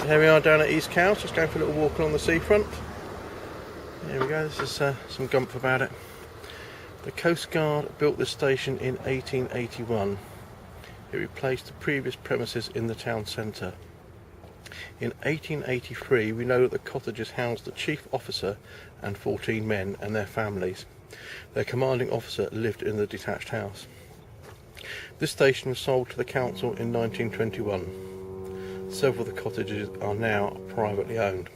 Here we are down at East Cowes, just going for a little walk along the seafront. Here we go, this is some gumph about it. The Coast Guard built this station in 1881. It replaced the previous premises in the town centre. In 1883 we know that the cottages housed the chief officer and 14 men and their families. Their commanding officer lived in the detached house. This station was sold to the council in 1921. Several of the cottages are now privately owned.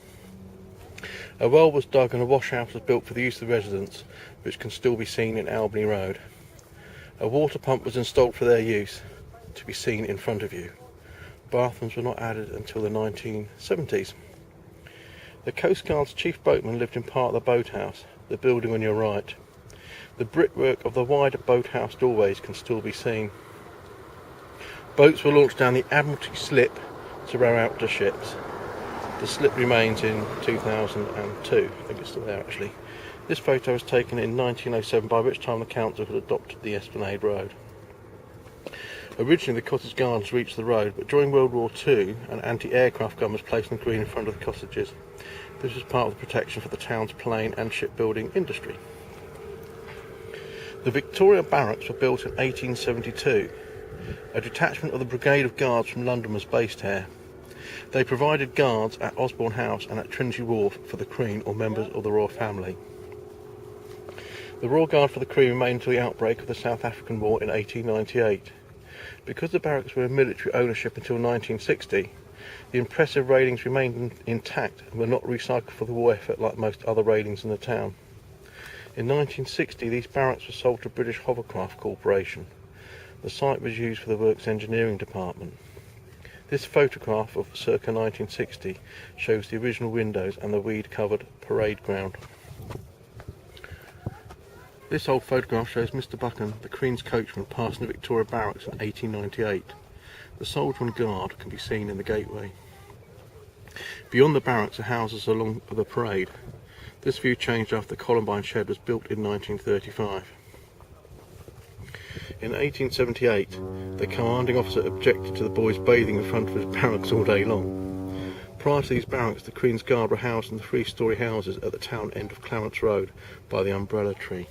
A well was dug and a washhouse was built for the use of the residents, which can still be seen in Albany Road. A water pump was installed for their use, to be seen in front of you. Bathrooms were not added until the 1970s. The Coast Guard's chief boatman lived in part of the boathouse, the building on your right. The brickwork of the wider boathouse doorways can still be seen. Boats were launched down the Admiralty Slip to row out to ships. The slip remains in 2002, I think it's still there actually. This photo was taken in 1907, by which time the council had adopted the Esplanade Road. Originally the cottage gardens reached the road, but during World War II an anti-aircraft gun was placed on the green in front of the cottages. This was part of the protection for the town's plane and shipbuilding industry. The Victoria Barracks were built in 1872. A detachment of the Brigade of Guards from London was based here. They provided guards at Osborne House and at Trinity Wharf for the Queen or members of the royal family. The Royal Guard for the Queen remained until the outbreak of the South African War in 1898. Because the barracks were in military ownership until 1960, the impressive railings remained intact and were not recycled for the war effort like most other railings in the town. In 1960 these barracks were sold to British Hovercraft Corporation. The site was used for the works engineering department. This photograph of circa 1960 shows the original windows and the weed-covered parade ground. This old photograph shows Mr. Buchan, the Queen's coachman, passing the Victoria Barracks in 1898. The soldier and guard can be seen in the gateway. Beyond the barracks are houses along the parade. This view changed after the Columbine shed was built in 1935. In 1878, the commanding officer objected to the boys bathing in front of his barracks all day long. Prior to these barracks, the Queen's Guard were housed in the three-storey houses at the town end of Clarence Road by the umbrella tree.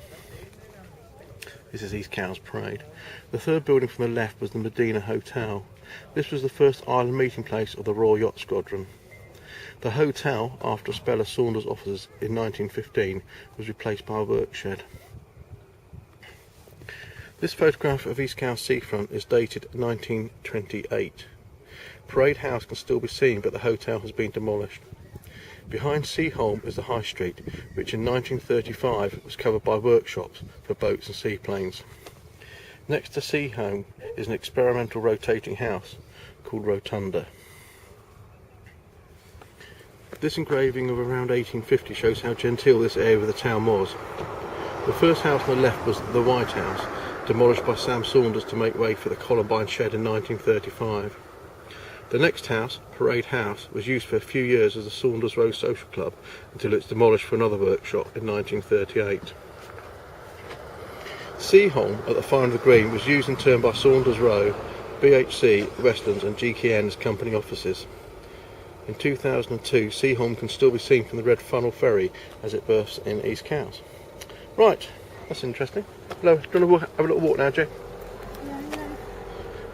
This is East Cowes Parade. The third building from the left was the Medina Hotel. This was the first island meeting place of the Royal Yacht Squadron. The hotel, after a spell of Saunders officers in 1915, was replaced by a work shed. This photograph of East Cowes Seafront is dated 1928. Parade House can still be seen, but the hotel has been demolished. Behind Seaholm is the High Street, which in 1935 was covered by workshops for boats and seaplanes. Next to Seaholm is an experimental rotating house called Rotunda. This engraving of around 1850 shows how genteel this area of the town was. The first house on the left was the White House, demolished by Sam Saunders to make way for the Columbine shed in 1935. The next house, Parade House, was used for a few years as the Saunders Row Social Club until it's demolished for another workshop in 1938. Seaholm at the far end of the green was used in turn by Saunders Row, BHC, Westlands and GKN as company offices. In 2002, Seaholm can still be seen from the Red Funnel Ferry as it berths in East Cowes. Right, that's interesting. Hello, do you want to have a little walk now, Jay? Yeah, no.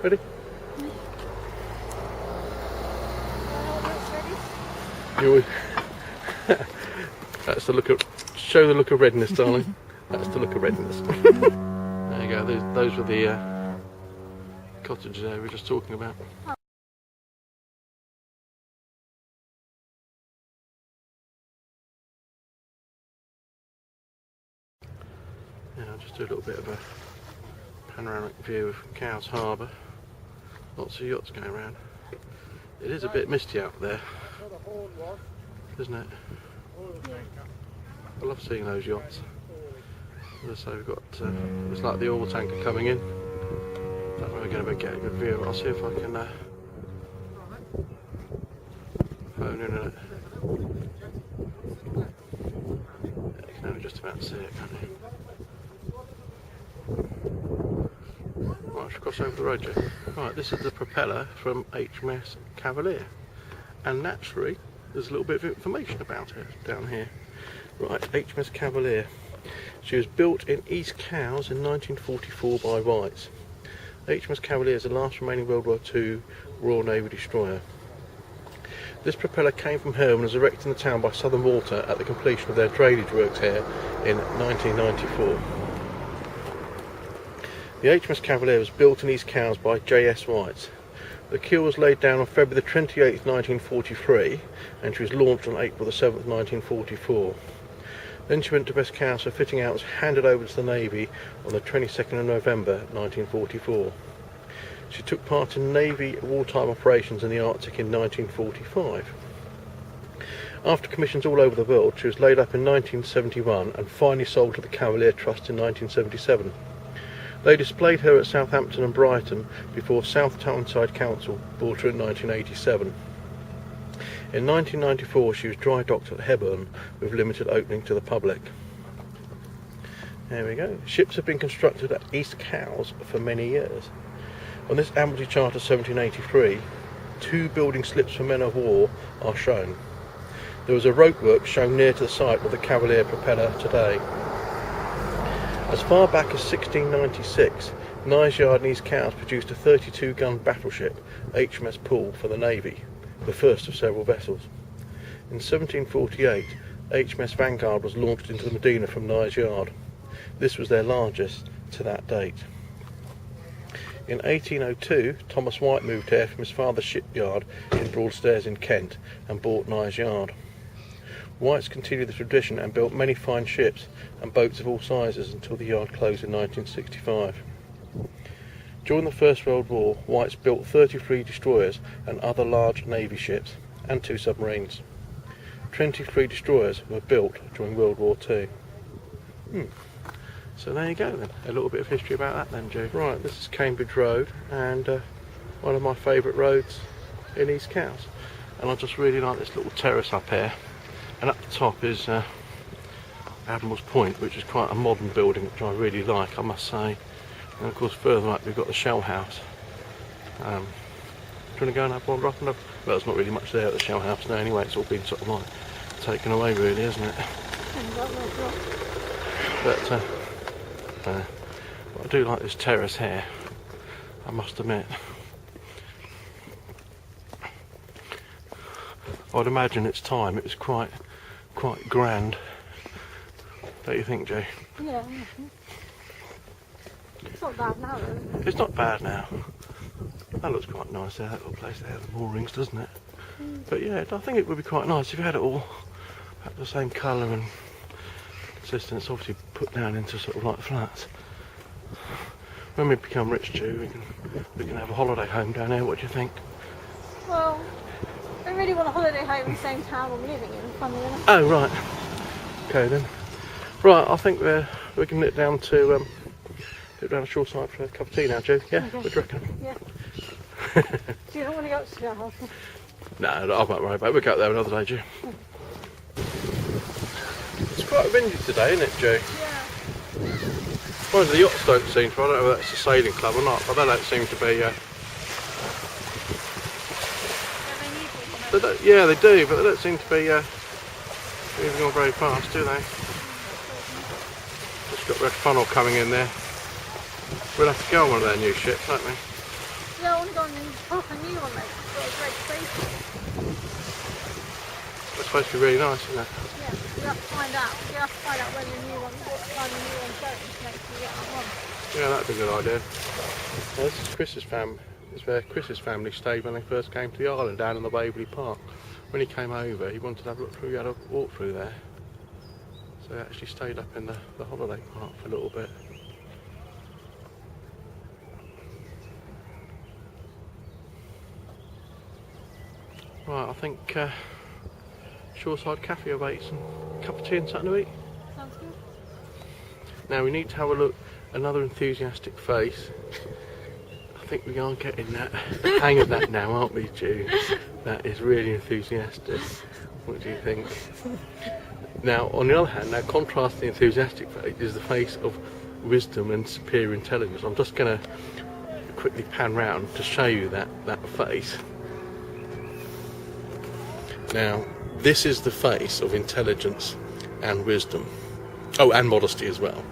Ready? Ready? That's the look of, show the look of redness, darling. That's the look of redness. There you go, those were the cottages we were just talking about. Yeah, I'll just do a little bit of a panoramic view of Cowes Harbour. Lots of yachts going around. It is a bit misty out there, isn't it? I love seeing those yachts. As I say, we've got, it's like the oil tanker coming in. That way we're going to get a good view. I'll see if I can phone in on it. Yeah, you can only just about see it, can't you? Right, I should cross over the road, Joe. Right, this is the propeller from HMS Cavalier. and naturally there's a little bit of information about her down here. Right, HMS Cavalier. She was built in East Cowes in 1944 by Whites. HMS Cavalier is the last remaining World War II Royal Navy destroyer. This propeller came from her and was erected in the town by Southern Water at the completion of their drainage works here in 1994. The HMS Cavalier was built in East Cowes by J.S. Whites. The keel was laid down on February the 28th, 1943, and she was launched on April the 7th, 1944. Then she went to West Cowes for fitting out and was handed over to the Navy on the 22nd of November 1944. She took part in Navy wartime operations in the Arctic in 1945. After commissions all over the world, she was laid up in 1971 and finally sold to the Cavalier Trust in 1977. They displayed her at Southampton and Brighton before South Tyneside Council bought her in 1987. In 1994 she was dry docked at Hebburn with limited opening to the public. There we go. Ships have been constructed at East Cowes for many years. On this Admiralty Charter 1783, 2 building slips for men of war are shown. There was a rope work shown near to the site of the Cavalier propeller today. As far back as 1696, Nyes Yard in East Cowes produced a 32-gun battleship, HMS Poole, for the Navy, the first of several vessels. In 1748, HMS Vanguard was launched into the Medina from Nyes Yard. This was their largest to that date. In 1802, Thomas White moved here from his father's shipyard in Broadstairs in Kent and bought Nyes Yard. Whites continued the tradition and built many fine ships and boats of all sizes until the yard closed in 1965. During the First World War, Whites built 33 destroyers and other large Navy ships and 2 submarines. 23 destroyers were built during World War II. So there you go then, a little bit of history about that then, Joe. Right, this is Cambridge Road, and one of my favourite roads in East Cowes. And I just really like this little terrace up here. And up the top is Admiral's Point, which is quite a modern building, which I really like, I must say. And of course further up we've got the Shell House. Do you want to go and have one wander up? Well, there's not really much there at the Shell House now anyway, it's all been sort of like taken away really, isn't it? But I do like this terrace here, I must admit. I'd imagine its time it was quite grand. Don't you think, Jay? Yeah. It's not bad now, really. It's not bad now. That looks quite nice there, that little place there, the moorings, doesn't it? But yeah, I think it would be quite nice if you had it all at the same colour and consistence, obviously put down into sort of like flats. When we become rich, Ju, we can have a holiday home down here. What do you think? Well, I really want a holiday home in the same town I'm living in, funnily enough. Oh right. Okay then. Right, I think we can nip down to Shoreside for a cup of tea now, Joe. Yeah, Okay. what do you reckon? Yeah. Do you don't want to go up to the house? No, I won't worry about it. We'll go up there another day, Joe. It's quite windy today, isn't it, Joe? Yeah. Well, the yachts don't seem to. I don't know whether that's a sailing club or not, but they don't seem to be. They don't, yeah, they do, but they don't seem to be moving on very fast, do they? Just got Red Funnel coming in there. We'll have to go on one of their new ships, won't we? Yeah, I want to go on a proper new one, mate. It's got a great space. It's supposed to be really nice, isn't it? Yeah, we have to find out. We have to find out when the new one, what time the new one's going to make sure we get that one. Yeah, that'd be a good idea. Well, this is Chris's family. This is where Chris's family stayed when they first came to the island, down in the Waverley Park. When he came over, he wanted to have a look through. He had a walk through there, so he actually stayed up in the holiday park for a little bit. Right, I think Shoreside Cafe awaits and a cup of tea and something to eat. Sounds good. Now we need to have a look. Another enthusiastic face. I think we are getting that hang of that now, aren't we, Ju? That is really enthusiastic. What do you think? Now, on the other hand, now contrasting the enthusiastic face is the face of wisdom and superior intelligence. I'm just going to quickly pan round to show you that face. Now, this is the face of intelligence and wisdom. Oh, and modesty as well.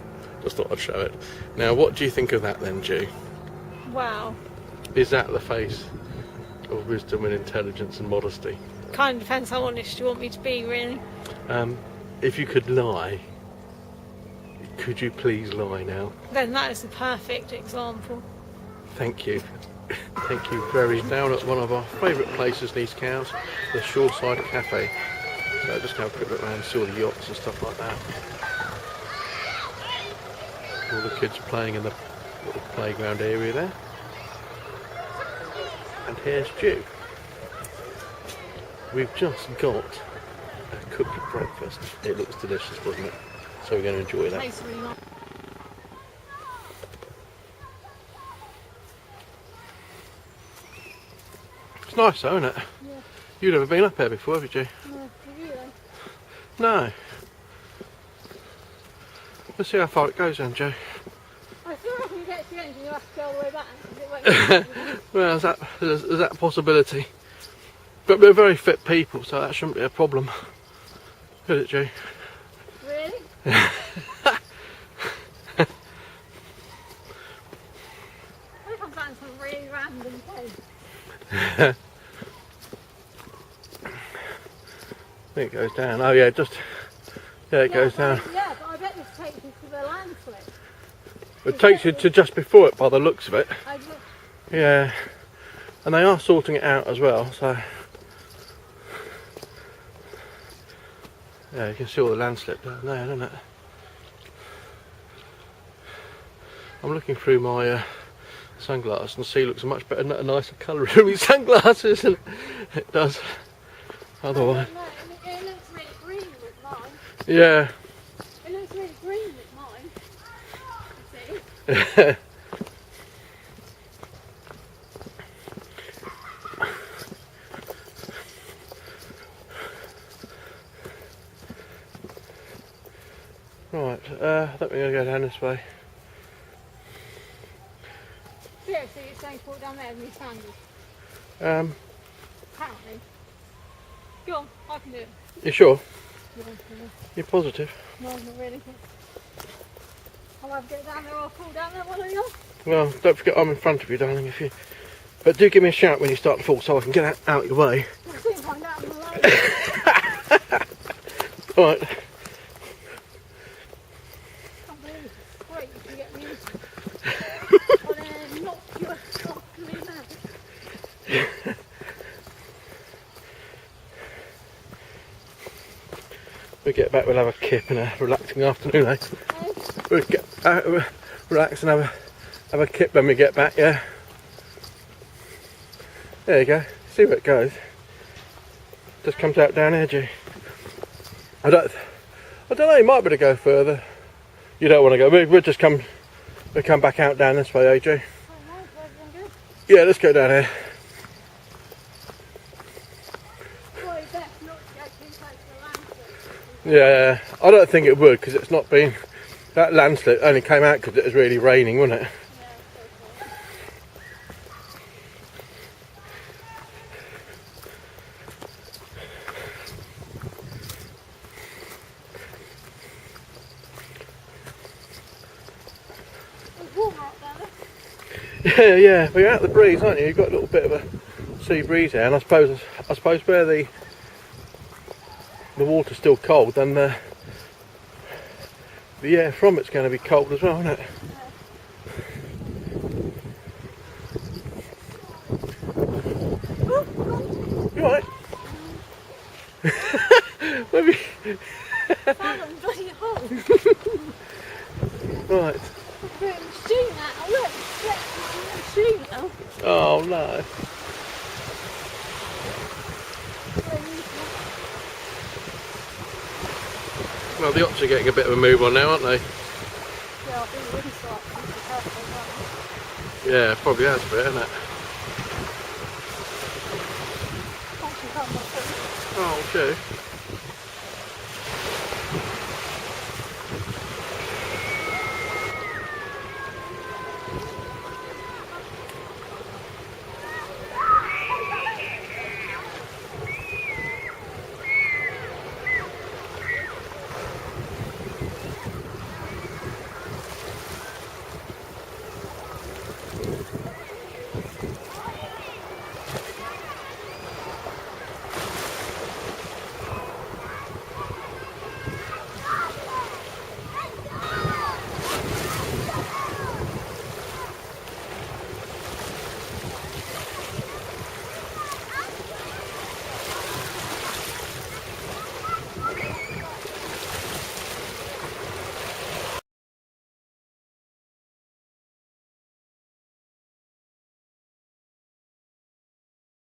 Just thought I'd show it. Now, what do you think of that then, Ju? Wow. Is that the face of wisdom and intelligence and modesty? Kind of depends how honest you want me to be, really. If you could lie, could you please lie now? Then that is the perfect example. Thank you. Thank you very much. Down at one of our favourite places in East Cows, the Shoreside Cafe. So just go have a quick look around and see all the yachts and stuff like that. All the kids playing in the little playground area there. And here's Ju. We've just got a cooked breakfast. It looks delicious, doesn't it? So we're going to enjoy that. Tastes really nice. It's nice though, isn't it? Yeah. You've never been up here before, have you? No, have you though? No. Let's see how far it goes then, Joe. I feel like when you get to the end and you have to go all the way back. It won't Well, there's that possibility. But we're very fit people, so that shouldn't be a problem. Could it, Joe? Really? I come back in some really random place. I think it goes down. Oh yeah, it goes down. Yeah, but I bet this takes you to the landslip. It takes you to just before it by the looks of it. I just, Yeah, and they are sorting it out as well, so yeah, you can see all the landslip down there, don't it? I'm looking through my sunglasses and sea looks a much better, a nicer colour in my sunglasses, and it does. Otherwise, it looks really green with mine. yeah. It looks really green with mine. You see? Right, I think we're going to go down this way. Seriously, you're saying put down there with me sandals? Apparently. Go on, I can do it. You sure? Yeah, You're positive? no, not really. I'll have to get down there or I'll fall down there, one of you. Well, don't forget I'm in front of you, darling. But do give me a shout when you start to fall so I can get out of your way. I'll soon find out in the lane. Right. Can't believe it's great if you get me and then knock you softly down. We get back, we'll have a kip and a relaxing afternoon, eh? We'll get relax and have a kip when we get back, yeah? There you go, see where it goes. Just comes out down here, G. I don't know, you might be able to go further. You don't want to go, we'll just come back out down this way, AJ. Yeah, let's go down here. Yeah, I don't think it would because it's not been. That landslip only came out because it was really raining, wasn't it? Yeah, yeah, but you're out the breeze, aren't you? You've got a little bit of a sea breeze there, and I suppose where the water's still cold, then the air from it's going to be cold as well, isn't it? You alright? Maybe. Bloody hole. Right. Oh no. Well, the yachts are getting a bit of a move on now, aren't they? Yeah, I think really start. Yeah, probably has a bit, hasn't it? Oh, okay.